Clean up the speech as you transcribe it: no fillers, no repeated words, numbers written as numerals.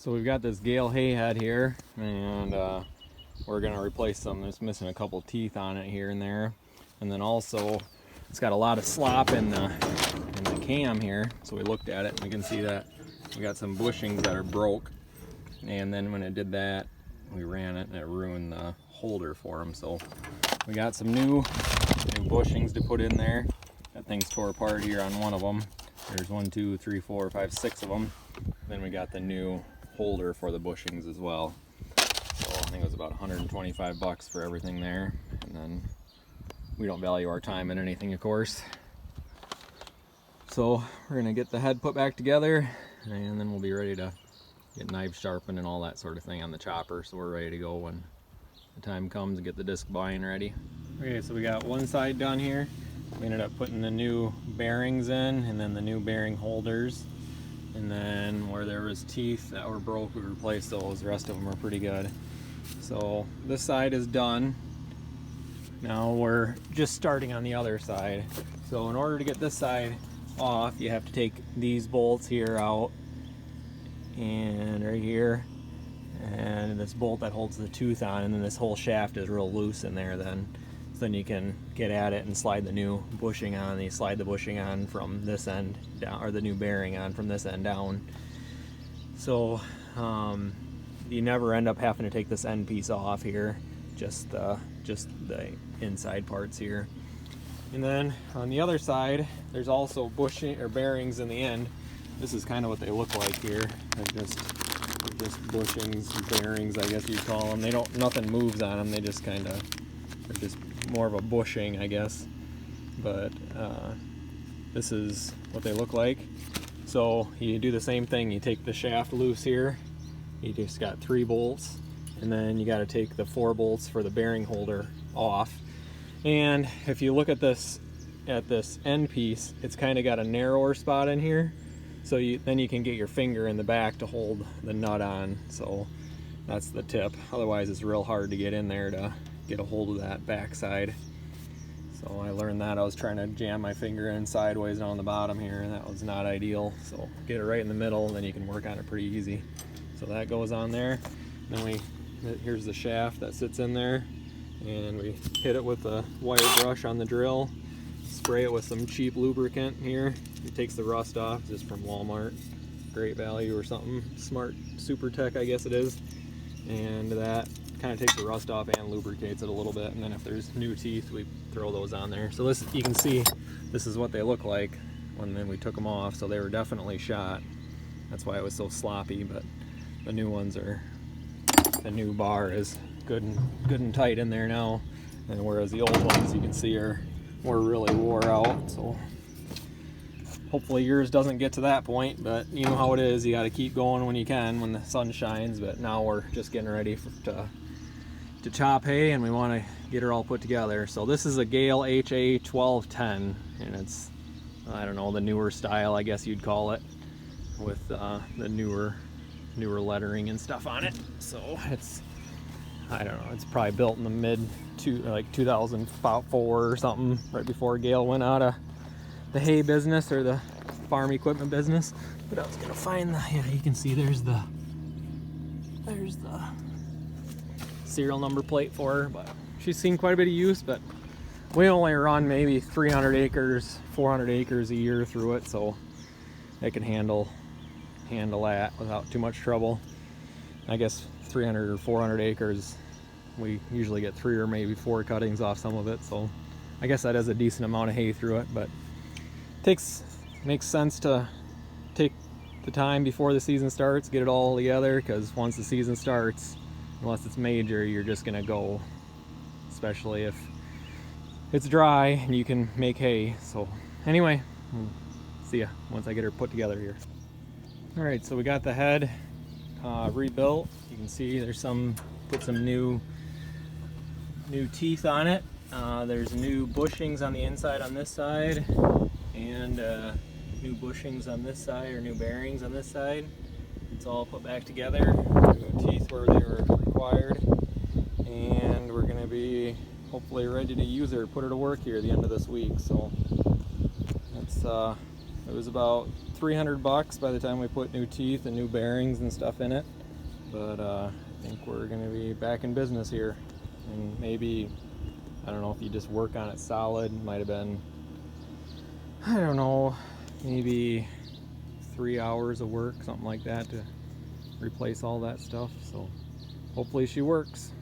So we've got this Gehl hay head here, and we're going to replace some. It's missing a couple teeth on it here and there. And then also it's got a lot of slop in the cam here. So we looked at it and we can see that we got some bushings that are broke. And then when it did that, we ran it and it ruined the holder for them. So we got some new bushings to put in there. That thing's tore apart here on one of them. There's 1, 2, 3, 4, 5, 6 of them. Then we got the new holder for the bushings as well. So I think it was about 125 bucks for everything there. And then we don't value our time in anything, of course. So we're gonna get the head put back together, and then we'll be ready to get knives sharpened and all that sort of thing on the chopper. So we're ready to go when the time comes and get the disc buying ready. Okay, so we got one side done here. We ended up putting the new bearings in, and then the new bearing holders. And then where there was teeth that were broke, we replaced those. The rest of them are pretty good. So this side is done. Now we're just starting on the other side. So in order to get this side off, you have to take these bolts here out, and right here, and this bolt that holds the tooth on, and then this whole shaft is real loose in there then. So then you can get at it and slide the new bushing on. You slide the bushing on from this end down, or the new bearing on from this end down. So you never end up having to take this end piece off here, just the inside parts here. And then on the other side, there's also bushing or bearings in the end. This is kind of what they look like here. They're just bushings, bearings, I guess you'd call them. Nothing moves on them. They just kind of, they're just more of a bushing, I guess. But this is what they look like. So you do the same thing. You take the shaft loose here. You just got 3 bolts, and then you got to take the 4 bolts for the bearing holder off. And if you look at this end piece, it's kind of got a narrower spot in here. So then you can get your finger in the back to hold the nut on. So that's the tip. Otherwise, it's real hard to get in there to get a hold of that back side. So I learned that. I was trying to jam my finger in sideways on the bottom here, and that was not ideal. So get it right in the middle, and then you can work on it pretty easy. So that goes on there. Then here's the shaft that sits in there, and we hit it with a wire brush on the drill. Spray it with some cheap lubricant here. It takes the rust off, just from Walmart. Great Value or something. Smart Super Tech, I guess it is. And that kind of takes the rust off and lubricates it a little bit. And then if there's new teeth, we throw those on there. So this, you can see, this is what they look like when we took them off. So they were definitely shot. That's why it was so sloppy. But the new ones are, the new bar is good and tight in there now. And whereas the old ones, you can see, were really wore out. So hopefully yours doesn't get to that point, but you know how it is. You got to keep going when you can, when the sun shines. But now we're just getting ready to chop hay, and we want to get it all put together. So this is a Gehl HA1210, and it's, I don't know, the newer style, I guess you'd call it, with the newer lettering and stuff on it. So it's, I don't know, it's probably built in the like 2004 or something, right before Gehl went out of the hay business or the farm equipment business. But I was gonna find the, yeah, you can see there's the serial number plate for her. But she's seen quite a bit of use, but we only run maybe 300 acres, 400 acres a year through it, so it can handle that without too much trouble. I guess 300 or 400 acres, we usually get 3 or maybe 4 cuttings off some of it, so I guess that is a decent amount of hay through it. But makes sense to take the time before the season starts, get it all together, because once the season starts, unless it's major, you're just gonna go, especially if it's dry and you can make hay. So anyway, see ya once I get her put together here. All right, so we got the head rebuilt. You can see there's put some new teeth on it. There's new bushings on the inside on this side, and new bushings on this side, or new bearings on this side. It's all put back together. New teeth where they were required, and we're going to be hopefully ready to use her, put her to work here at the end of this week. So that's It was about $300 by the time we put new teeth and new bearings and stuff in it. But I think we're gonna be back in business here. And maybe, I don't know if you just work on it solid, might have been, I don't know, maybe 3 hours of work, something like that, to replace all that stuff. So hopefully she works.